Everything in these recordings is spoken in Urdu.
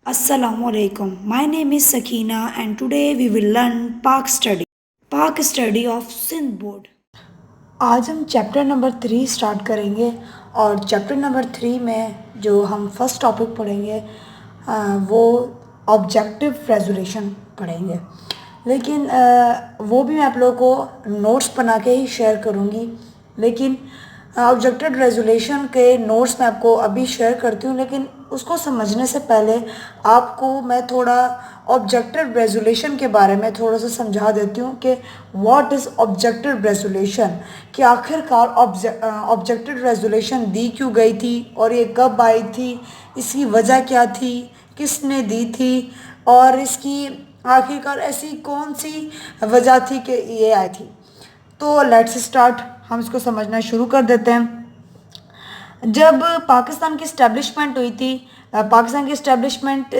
Assalamu alaikum. My name is Sakina and today we will learn Pak study of Sindh board. آج ہم چیپٹر نمبر 3 سٹارٹ کریں گے اور چیپٹر نمبر 3 میں جو ہم فرسٹ ٹاپک پڑھیں گے وہ آبجیکٹیو ریزولیشن پڑھیں گے، لیکن وہ بھی میں آپ لوگوں کو نوٹس بنا کے ہی شیئر کروں گی، لیکن آبجیکٹیو ریزولیشن کے نوٹس میں آپ کو ابھی شیئر کرتی ہوں، لیکن اس کو سمجھنے سے پہلے آپ کو میں تھوڑا آبجیکٹیو ریزولیشن کے بارے میں تھوڑا سا سمجھا دیتی ہوں کہ واٹ از آبجیکٹیو ریزولیشن، کہ آخر کار آبجیکٹیو ریزولیشن دی کیوں گئی تھی اور یہ کب آئی تھی، اس کی وجہ کیا تھی، کس نے دی تھی، اور اس کی آخر کار ایسی کون سی وجہ تھی کہ یہ آئی تھی۔ تو لیٹس اسٹارٹ، ہم اس کو سمجھنا شروع کر دیتے ہیں۔ جب پاکستان کی اسٹیبلشمنٹ ہوئی تھی، پاکستان کی اسٹیبلشمنٹ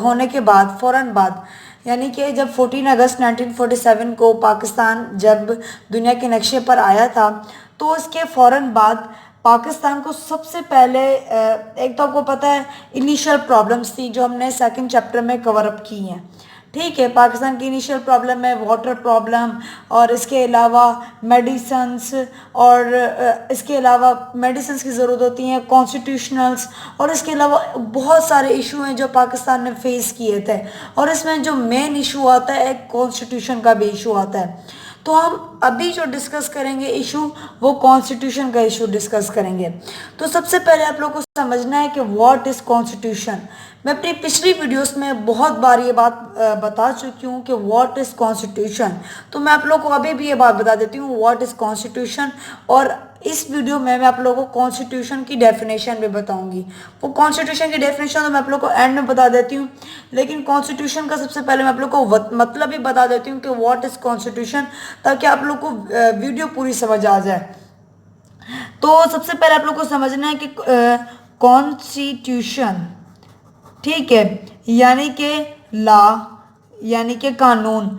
ہونے کے فوراً بعد یعنی کہ جب 14 اگست 1947 کو پاکستان جب دنیا کے نقشے پر آیا تھا، تو اس کے فوراً بعد پاکستان کو سب سے پہلے ایک تو آپ کو پتہ ہے انیشیل پرابلمس تھی جو ہم نے سیکنڈ چیپٹر میں کور اپ کی ہیں، ٹھیک ہے۔ پاکستان کی انیشیل پرابلم ہے واٹر پرابلم، اور اس کے علاوہ میڈیسنس، اور اس کے علاوہ میڈیسنس کی ضرورت ہوتی ہیں، کانسٹیٹیوشنلس، اور اس کے علاوہ بہت سارے ایشو ہیں جو پاکستان نے فیس کیے تھے، اور اس میں جو مین ایشو آتا ہے ایک کانسٹیٹیوشن کا بھی ایشو آتا ہے۔ تو ہم ابھی جو ڈسکس کریں گے ایشو، وہ کانسٹیٹیوشن کا ایشو ڈسکس کریں گے۔ تو سب سے پہلے آپ لوگ کو سمجھنا ہے کہ واٹ از کانسٹیٹیوشن۔ میں اپنی پچھلی ویڈیوز میں بہت بار یہ بات بتا چکی ہوں کہ واٹ از کانسٹیٹیوشن، تو میں آپ لوگ کو ابھی بھی یہ بات بتا دیتی ہوں واٹ از کانسٹیٹیوشن، اور اس ویڈیو میں آپ لوگوں کو کانسٹیٹیوشن کی ڈیفینیشن بھی بتاؤں گی۔ وہ کانسٹیٹیوشن کی ڈیفینیشن تو میں آپ لوگ کو اینڈ میں بتا دیتی ہوں، لیکن کانسٹیٹیوشن کا سب سے پہلے میں آپ لوگ کو مطلب بھی بتا دیتی ہوں کہ واٹ از کانسٹیٹیوشن، تاکہ آپ لوگ کو ویڈیو پوری سمجھ آ جائے۔ تو سب سے پہلے آپ لوگ کو سمجھنا ہے کہ کانسٹیٹیوشن، ٹھیک ہے، یعنی کہ لا، یعنی کہ قانون۔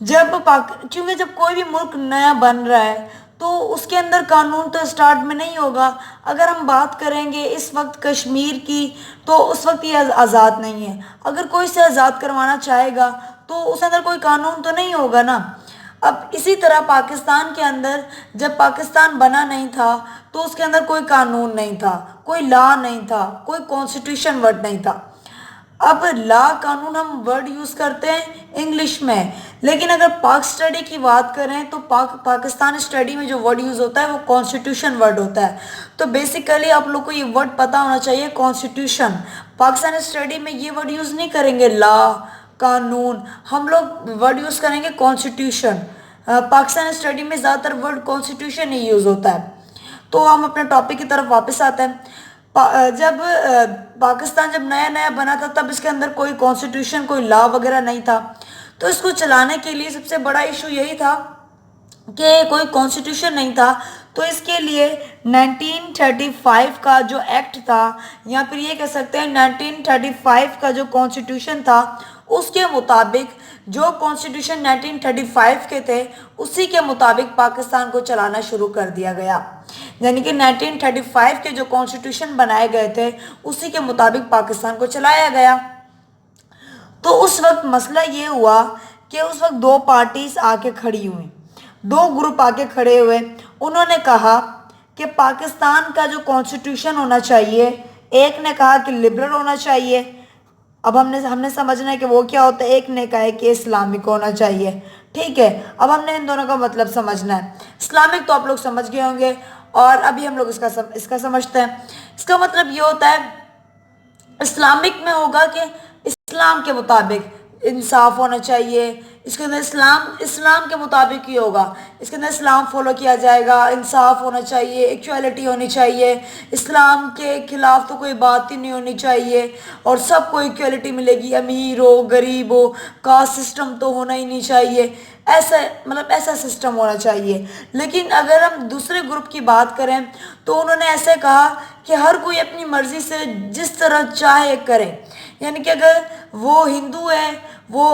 کیونکہ جب کوئی بھی ملک نیا بن رہا ہے تو اس کے اندر قانون تو اسٹارٹ میں نہیں ہوگا۔ اگر ہم بات کریں گے اس وقت کشمیر کی، تو اس وقت یہ آزاد نہیں ہے۔ اگر کوئی سے آزاد کروانا چاہے گا تو اس اندر کوئی قانون تو نہیں ہوگا نا۔ اب اسی طرح پاکستان کے اندر جب پاکستان بنا نہیں تھا تو اس کے اندر کوئی قانون نہیں تھا، کوئی لا نہیں تھا، کوئی کانسٹیٹیوشن ورڈ نہیں تھا۔ اب لا، قانون ہم ورڈ یوز کرتے ہیں انگلش میں، لیکن اگر پاک اسٹڈی کی بات کریں تو پاکستان اسٹڈی میں جو ورڈ یوز ہوتا ہے وہ کانسٹیٹیوشن ورڈ ہوتا ہے۔ تو بیسیکلی آپ لوگ کو یہ ورڈ پتہ ہونا چاہیے، کانسٹیٹیوشن۔ پاکستان اسٹڈی میں یہ ورڈ یوز نہیں کریں گے لا، قانون، ہم لوگ ورڈ یوز کریں گے کانسٹیٹیوشن۔ پاکستان اسٹڈی میں زیادہ تر ورڈ کانسٹیٹیوشن ہی یوز ہوتا ہے۔ تو ہم اپنے ٹاپک کی طرف واپس آتے ہیں۔ جب پاکستان جب نیا بنا تھا تب اس کے اندر کوئی کانسٹیٹیوشن، کوئی لا وغیرہ نہیں تھا، تو اس کو چلانے کے لیے سب سے بڑا ایشو یہی تھا کہ کوئی کانسٹیٹیوشن نہیں تھا۔ تو اس کے لیے 1935 کا جو ایکٹ تھا، یا پھر یہ کہہ سکتے ہیں 1935 کا جو کانسٹیٹیوشن تھا، اس کے مطابق جو کانسٹیٹیوشن 1935 کے تھے اسی کے مطابق پاکستان کو چلانا شروع کر دیا گیا۔ یعنی کہ 1935 کے جو کانسٹیٹیوشن بنائے گئے تھے اسی کے مطابق پاکستان کو چلایا گیا۔ تو اس وقت مسئلہ یہ ہوا کہ اس وقت دو پارٹیز آ کے کھڑی ہوئی، دو گروپ آ کے کھڑے ہوئے۔ انہوں نے کہا کہ پاکستان کا جو کانسٹیٹیوشن ہونا چاہیے، ایک نے کہا کہ لبرل ہونا چاہیے۔ اب ہم نے سمجھنا ہے کہ وہ کیا ہوتا ہے۔ ایک نے کہا کہ اسلامک ہونا چاہیے، ٹھیک ہے۔ اب ہم نے ان دونوں کا مطلب سمجھنا ہے۔ اسلامک تو آپ لوگ سمجھ گئے ہوں گے، اور ابھی ہم لوگ اس کا سمجھتے ہیں۔ اس کا مطلب یہ ہوتا ہے، اسلامک میں ہوگا کہ اسلام کے مطابق انصاف ہونا چاہیے، اس کے اندر اسلام کے مطابق ہی ہوگا، اس کے اندر اسلام فالو کیا جائے گا، انصاف ہونا چاہیے، ایکویلٹی ہونی چاہیے، اسلام کے خلاف تو کوئی بات ہی نہیں ہونی چاہیے، اور سب کو ایکویلٹی ملے گی، امیر ہو غریب ہو، کاسٹ سسٹم تو ہونا ہی نہیں چاہیے، ایسا سسٹم ہونا چاہیے۔ لیکن اگر ہم دوسرے گروپ کی بات کریں تو انہوں نے ایسے کہا کہ ہر کوئی اپنی مرضی سے جس طرح چاہے کرے۔ یعنی کہ اگر وہ ہندو ہے، وہ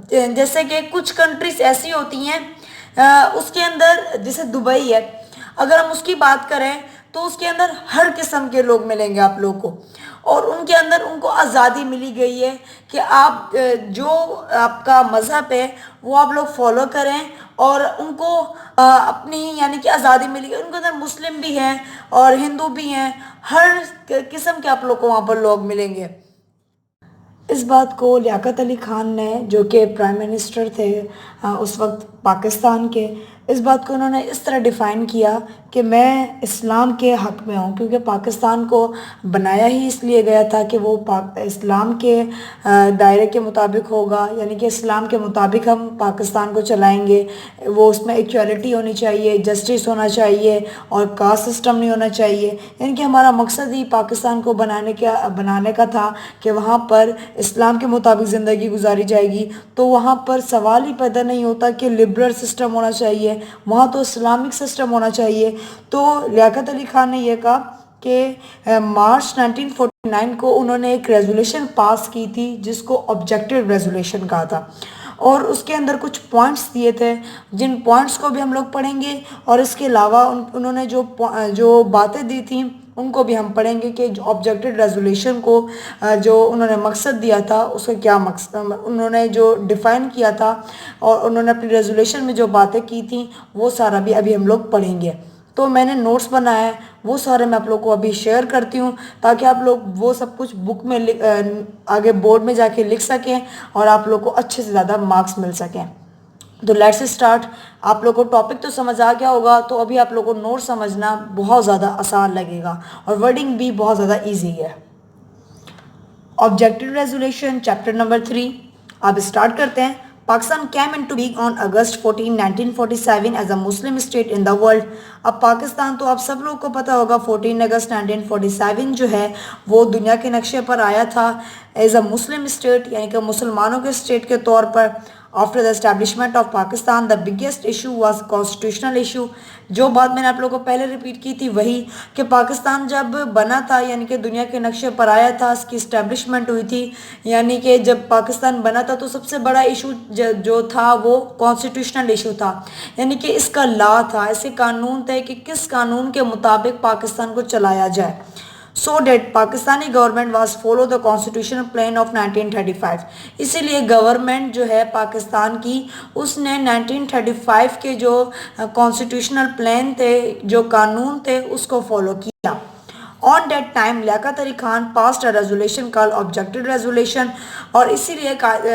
جیسے کہ کچھ کنٹریز ایسی ہوتی ہیں اس کے اندر، جیسے دبئی ہے، اگر ہم اس کی بات کریں تو اس کے اندر ہر قسم کے لوگ ملیں گے آپ لوگوں کو، اور ان کے اندر ان کو آزادی ملی گئی ہے کہ آپ جو آپ کا مذہب ہے وہ آپ لوگ فالو کریں، اور ان کو اپنی یعنی کہ آزادی ملی گئی۔ ان کے اندر مسلم بھی ہیں اور ہندو بھی ہیں، ہر قسم کے آپ لوگ کو وہاں پر لوگ ملیں گے۔ اس بات کو لیاقت علی خان نے، جو کہ پرائم منسٹر تھے اس وقت پاکستان کے، اس بات کو انہوں نے اس طرح ڈیفائن کیا کہ میں اسلام کے حق میں ہوں، کیونکہ پاکستان کو بنایا ہی اس لیے گیا تھا کہ وہ اسلام کے دائرے کے مطابق ہوگا، یعنی کہ اسلام کے مطابق ہم پاکستان کو چلائیں گے۔ وہ اس میں ایکویلٹی ہونی چاہیے، جسٹس ہونا چاہیے، اور کاسٹ سسٹم نہیں ہونا چاہیے۔ یعنی کہ ہمارا مقصد ہی پاکستان کو بنانے کا تھا کہ وہاں پر اسلام کے مطابق زندگی گزاری جائے گی۔ تو وہاں پر سوال ہی پیدا نہیں ہوتا کہ لبرل سسٹم ہونا چاہیے، وہاں تو اسلامک سسٹم ہونا چاہیے۔ تو لیاقت علی خان نے یہ کہا کہ مارچ 1949 کو انہوں نے ایک ریزولوشن پاس کی تھی جس کو آبجیکٹیو ریزولوشن کہا تھا، اور اس کے اندر کچھ پوائنٹس دیے تھے جن پوائنٹس کو بھی ہم لوگ پڑھیں گے، اور اس کے علاوہ انہوں نے جو باتیں دی تھیں ان کو بھی ہم پڑھیں گے کہ آبجیکٹیو ریزولوشن کو جو انہوں نے مقصد دیا تھا اس کا کیا مقصد، انہوں نے جو ڈیفائن کیا تھا اور انہوں نے اپنی ریزولوشن میں جو باتیں کی تھیں وہ سارا بھی ابھی ہم لوگ پڑھیں گے۔ تو میں نے نوٹس بنایا ہے، وہ سارے میں آپ لوگ کو ابھی شیئر کرتی ہوں تاکہ آپ لوگ وہ سب کچھ بک میں آگے بورڈ میں جا کے لکھ سکیں اور آپ لوگ کو اچھے سے زیادہ مارکس مل سکیں۔ تو لیٹس اسٹارٹ۔ آپ لوگ کو ٹاپک تو سمجھ آ گیا ہوگا، تو ابھی آپ لوگ کو نوٹ سمجھنا بہت زیادہ آسان لگے گا، اور ورڈنگ بھی بہت زیادہ ایزی ہے۔ آبجیکٹیو ریزولوشن چیپٹر نمبر 3، آپ اسٹارٹ کرتے ہیں۔ Pakistan came into being on August 14, 1947 as a Muslim state in the world۔ اب پاکستان تو آپ سب لوگ کو پتا ہوگا 14 اگست 1947 جو ہے وہ دنیا کے نقشے پر آیا تھا ایز اے مسلم اسٹیٹ، یعنی کہ مسلمانوں کے اسٹیٹ کے طور پر۔ After the establishment of Pakistan the biggest issue was constitutional issue. جو بات میں نے آپ لوگوں کو پہلے ریپیٹ کی تھی وہی کہ پاکستان جب بنا تھا، یعنی کہ دنیا کے نقشے پر آیا تھا، اس کی اسٹیبلشمنٹ ہوئی تھی، یعنی کہ جب پاکستان بنا تھا تو سب سے بڑا ایشو جو تھا وہ کانسٹیٹیوشنل ایشو تھا، یعنی کہ اس کا لا تھا، ایسے قانون تھے کہ کس قانون کے مطابق پاکستان کو چلایا جائے۔ So that Pakistani government was follow the constitutional plan of 1935۔ اسی لیے گورنمنٹ جو ہے پاکستان کی، اس نے 1935 کے جو کانسٹیٹیوشنل پلان تھے، جو قانون تھے، اس کو فالو کیا۔ On that time Liaquat Ali Khan passed a resolution called objective resolution، اور اسی لیے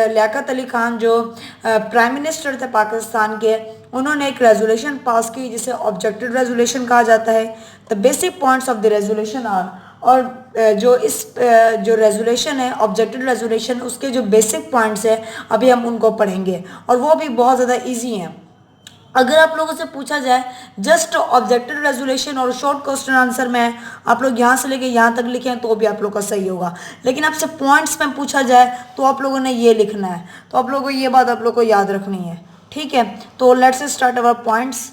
لیاقت علی خان جو پرائم منسٹر تھے پاکستان کے، انہوں نے ایک ریزولوشن پاس کی جسے آبجیکٹیو ریزولوشن کہا جاتا ہے۔ The basic points of the resolution are، اور جو ریزولوشن ہے آبجیکٹیو ریزولوشن، اس کے جو بیسک پوائنٹس ہیں ابھی ہم ان کو پڑھیں گے، اور وہ بھی بہت زیادہ ایزی ہیں۔ اگر آپ لوگوں سے پوچھا جائے جسٹ آبجیکٹیو ریزولوشن اور شارٹ کوسچن آنسر میں آپ لوگ یہاں سے لے کے یہاں تک لکھیں تو بھی آپ لوگ کا صحیح ہوگا، لیکن آپ سے پوائنٹس میں پوچھا جائے تو آپ لوگوں نے یہ لکھنا ہے، تو آپ لوگوں کو یہ بات آپ لوگ کو یاد رکھنی ہے، ٹھیک ہے؟ تو لیٹس اسٹارٹ اور points.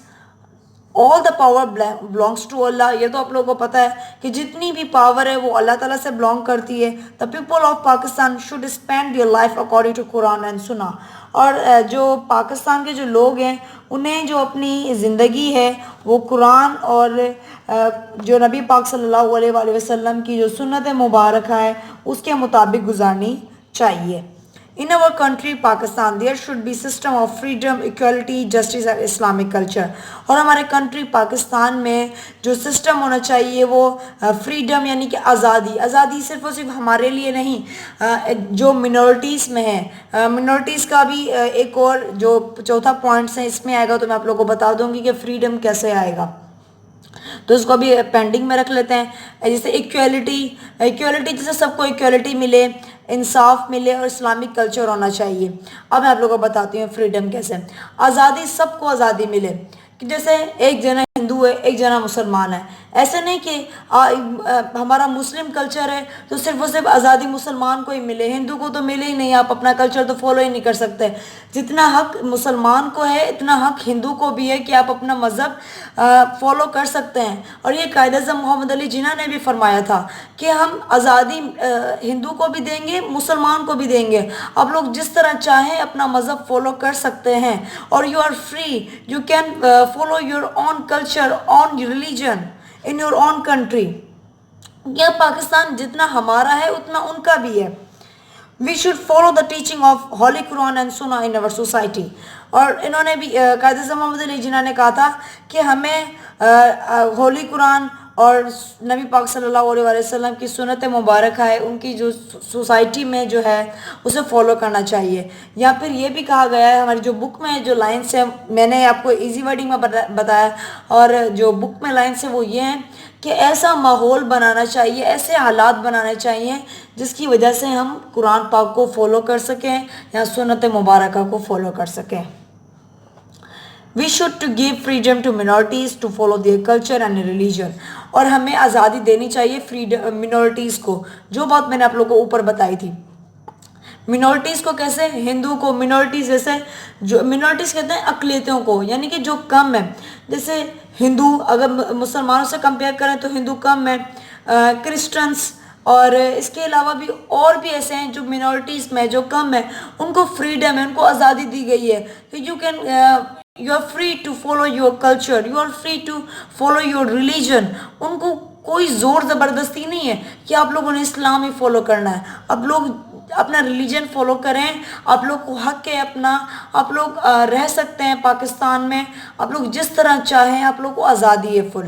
all the power belongs to Allah۔ یہ تو آپ لوگوں کو پتا ہے کہ جتنی بھی پاور ہے وہ اللہ تعالیٰ سے belong کرتی ہے۔ the people of Pakistan should spend their life according to Quran and Sunnah۔ اور جو پاکستان کے جو لوگ ہیں انہیں جو اپنی زندگی ہے وہ قرآن اور جو نبی پاک صلی اللہ علیہ وآلہ وسلم کی جو سنت مبارکہ ہے اس کے مطابق گزارنی چاہیے۔ In our country Pakistan there should be system of freedom, equality, justice and Islamic culture۔ اور ہمارے کنٹری پاکستان میں جو سسٹم ہونا چاہیے وہ فریڈم یعنی کہ آزادی، آزادی صرف اور صرف ہمارے لیے نہیں، جو منورٹیز میں ہیں، منورٹیز کا بھی ایک اور جو چوتھا پوائنٹس ہے اس میں آئے گا، تو میں آپ لوگوں کو بتا دوں گی کہ فریڈم کیسے آئے گا، تو اس کو بھی پینڈنگ میں رکھ لیتے ہیں۔ جیسے ایکویلٹی جیسے سب کو ایکویلٹی ملے، انصاف ملے اور اسلامک کلچر ہونا چاہیے۔ اب میں آپ لوگوں کو بتاتی ہوں فریڈم کیسے، آزادی، سب کو آزادی ملے، کہ جیسے ایک جنا ہندو ہے ایک جنا مسلمان ہے، ایسے نہیں کہ ہمارا مسلم کلچر ہے تو صرف اور صرف آزادی مسلمان کو ہی ملے، ہندو کو تو ملے ہی نہیں، آپ اپنا کلچر تو فالو ہی نہیں کر سکتے۔ جتنا حق مسلمان کو ہے اتنا حق ہندو کو بھی ہے کہ آپ اپنا مذہب فالو کر سکتے ہیں، اور یہ قائد اعظم محمد علی جناح نے بھی فرمایا تھا کہ ہم آزادی ہندو کو بھی دیں گے، مسلمان کو بھی دیں گے، آپ لوگ جس طرح چاہیں اپنا مذہب فالو کر سکتے ہیں، اور you are free, you can follow your own culture, own religion in your own country. یہ پاکستان جتنا ہمارا ہے اتنا ان کا بھی ہے. We should follow the teaching of holy Quran and Sunnah ان اور سوسائٹی. اور انہوں نے بھی قائد اعظم محمد علی جناح نے کہا تھا کہ ہمیں ہولی قرآن اور نبی پاک صلی اللہ علیہ وسلم کی سنت مبارک ہے ان کی جو سوسائٹی میں جو ہے اسے فالو کرنا چاہیے. یا پھر یہ بھی کہا گیا ہے ہماری جو بک میں جو لائنس ہیں میں نے آپ کو ایزی ورڈنگ میں بتایا, اور جو بک میں لائنس ہیں وہ یہ ہیں کہ ایسا ماحول بنانا چاہیے, ایسے حالات بنانے چاہیے جس کی وجہ سے ہم قرآن پاک کو فالو کر سکیں یا سنت مبارکہ کو فالو کر سکیں. We should to give freedom to minorities to follow their culture and religion. اور ہمیں آزادی دینی چاہیے منورٹیز کو, جو بات میں نے آپ لوگوں کو اوپر بتائی تھی. منورٹیز کو کیسے؟ ہندو کو منورٹیز, جیسے جو منورٹیز کہتے ہیں اقلیتوں کو, یعنی کہ جو کم ہے. جیسے ہندو اگر مسلمانوں سے کمپیئر کریں تو ہندو کم ہے, کرسچنس اور اس کے علاوہ بھی اور بھی ایسے ہیں جو منورٹیز میں جو کم ہے, ان کو فریڈم ہے, ان کو آزادی دی گئی ہے کہ you are free to follow your culture, you are free to follow your religion. ان کو کوئی زور زبردستی نہیں ہے کہ آپ لوگوں نے اسلام ہی فالو کرنا ہے, اب لوگ اپنا ریلیجن فالو کریں, آپ لوگ کو حق ہے اپنا, آپ لوگ رہ سکتے ہیں پاکستان میں, آپ لوگ جس طرح چاہیں, آپ لوگ کو آزادی ہے full.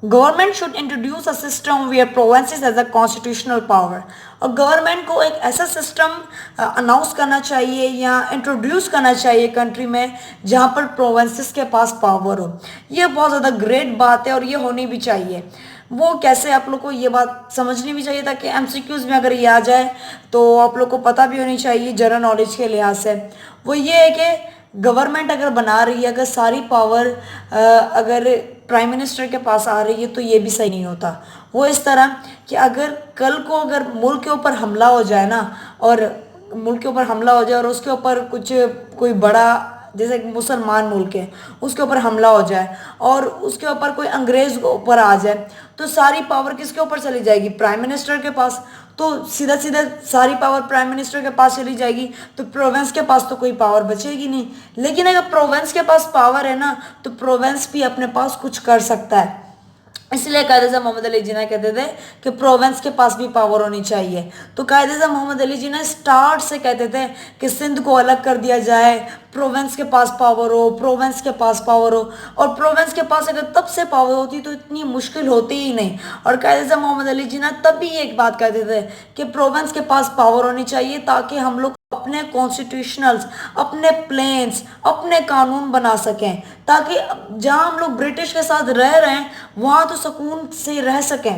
Government should introduce a system where provinces has a constitutional power. اور گورنمنٹ کو ایک ایسا سسٹم اناؤنس کرنا چاہیے یا انٹروڈیوس کرنا چاہیے کنٹری میں جہاں پر پروونسز کے پاس پاور ہو. یہ بہت زیادہ گریٹ بات ہے اور یہ ہونی بھی چاہیے. وہ کیسے آپ لوگ کو یہ بات سمجھنی بھی چاہیے تاکہ ایم سی کیوز میں اگر یہ آ جائے تو آپ لوگ کو پتہ بھی ہونی چاہیے جنرل نالج کے لحاظ سے. وہ یہ ہے کہ گورنمنٹ اگر بنا رہی ہے, اگر ساری پاور اگر پرائم منسٹر کے پاس آ رہی ہے تو یہ بھی صحیح نہیں ہوتا. وہ اس طرح کہ اگر کل کو اگر ملک کے اوپر حملہ ہو جائے نا, اور ملک کے اوپر حملہ ہو جائے اور اس کے اوپر کوئی بڑا جیسے ایک مسلمان ملک ہے اس کے اوپر حملہ ہو جائے اور اس کے اوپر کوئی انگریز کے اوپر آ جائے تو ساری پاور کس کے اوپر چلی جائے گی؟ پرائم منسٹر کے پاس. تو سیدھا سیدھا ساری پاور پرائم منسٹر کے پاس چلی جائے گی تو پروونس کے پاس تو کوئی پاور بچے گی نہیں. لیکن اگر پروونس کے پاس پاور ہے نا تو پروونس بھی اپنے پاس کچھ کر سکتا ہے. اس لیے قائد اعظم محمد علی جناح کہتے تھے کہ پروونس کے پاس بھی پاور ہونی چاہیے. تو قائد اعظم محمد علی جناح اسٹارٹ سے کہتے تھے کہ سندھ کو الگ کر دیا جائے, پروونس کے پاس پاور ہو, پروونس کے پاس پاور ہو. اور پروونس کے پاس اگر تب سے پاور ہوتی تو اتنی مشکل ہوتی ہی نہیں. اور قائد اعظم محمد علی جناح تب بھی ایک بات کہتے تھے کہ پروونس کے پاس پاور ہونی چاہیے تاکہ ہم لوگ اپنے کانسٹیٹیوشنلز, اپنے پلینز, اپنے قانون بنا سکیں, تاکہ جہاں ہم لوگ برٹش کے ساتھ رہ رہے ہیں وہاں تو سکون سے رہ سکیں.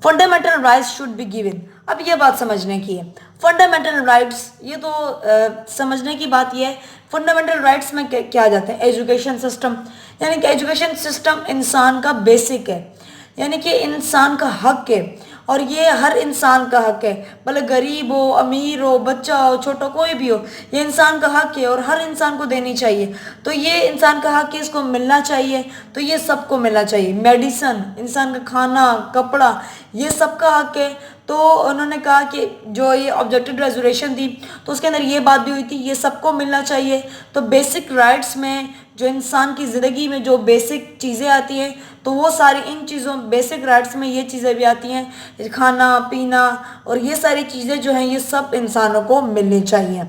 Fundamental rights should be given. اب یہ بات سمجھنے کی ہے, فنڈامنٹل رائٹس, یہ تو سمجھنے کی بات یہ ہے فنڈامنٹل رائٹس میں کیا جاتے ہیں؟ ایجوکیشن سسٹم, یعنی کہ ایجوکیشن سسٹم انسان کا بیسک ہے, یعنی کہ انسان کا حق ہے, اور یہ ہر انسان کا حق ہے, بھلے غریب ہو, امیر ہو, بچہ ہو, چھوٹا کوئی بھی ہو, یہ انسان کا حق ہے اور ہر انسان کو دینی چاہیے. تو یہ انسان کا حق ہے, اس کو ملنا چاہیے, تو یہ سب کو ملنا چاہیے. میڈیسن, انسان کا کھانا, کپڑا, یہ سب کا حق ہے. تو انہوں نے کہا کہ جو یہ آبجیکٹو ریزولوشن تھی تو اس کے اندر یہ بات بھی ہوئی تھی یہ سب کو ملنا چاہیے. تو بیسک رائٹس میں جو انسان کی زندگی میں جو بیسک چیزیں آتی ہیں تو وہ ساری ان چیزوں بیسک رائٹس میں یہ چیزیں بھی آتی ہیں, کھانا پینا اور یہ ساری چیزیں جو ہیں یہ سب انسانوں کو ملنی چاہیے.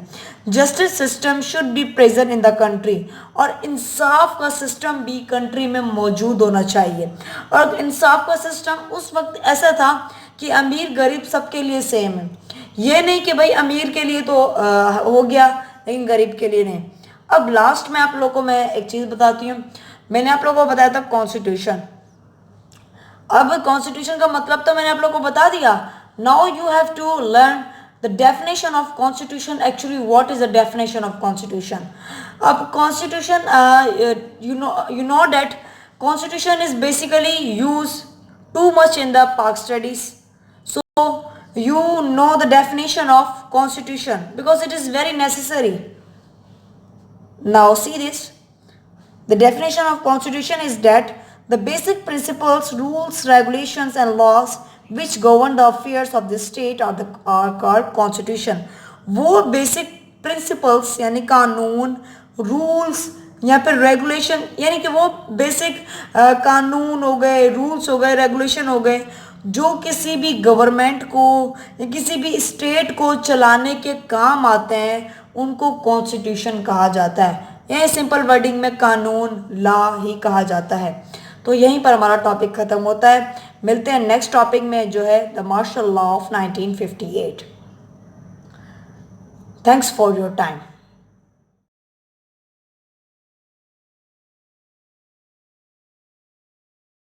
Justice system should be present in the country. اور انصاف کا سسٹم بھی کنٹری میں موجود ہونا چاہیے. اور انصاف کا سسٹم اس وقت ایسا تھا کہ امیر غریب سب کے لیے سیم ہے. یہ نہیں کہ بھائی امیر کے لیے تو ہو گیا لیکن غریب کے لیے نہیں. اب لاسٹ میں آپ لوگوں کو میں ایک چیز بتاتی ہوں. میں نے آپ لوگوں کو بتایا تھا کانسٹیٹیوشن. اب کانسٹیٹیوشن کا مطلب تو میں نے آپ لوگوں کو بتا دیا. Now you have to learn the definition of constitution. Actually what is the definition of constitution? Ab constitution you know that constitution is basically used too much in the Pak studies, so you know the definition of constitution because it is very necessary. Now see this, the definition of constitution is that the basic principles, rules, regulations and laws which govern the affairs of the state are called constitution. وہ بیسک پرنسپلس یعنی قانون, رولز, یا پھر ریگولیشن یعنی کہ وہ بیسک قانون ہو گئے، رولز ہو گئے، ریگولیشن ہو گئے جو کسی بھی گورنمنٹ کو یا کسی بھی اسٹیٹ کو چلانے کے کام آتے ہیں، ان کو کانسٹیٹیوشن کہا جاتا ہے، یعنی سمپل ورڈنگ میں قانون، لا ہی کہا جاتا ہے۔ تو یہیں پر ہمارا ٹاپک ختم ہوتا ہے۔ ملتے ہیں نیکسٹ ٹاپک میں جو ہے the martial law of 1958۔ Thanks for your time.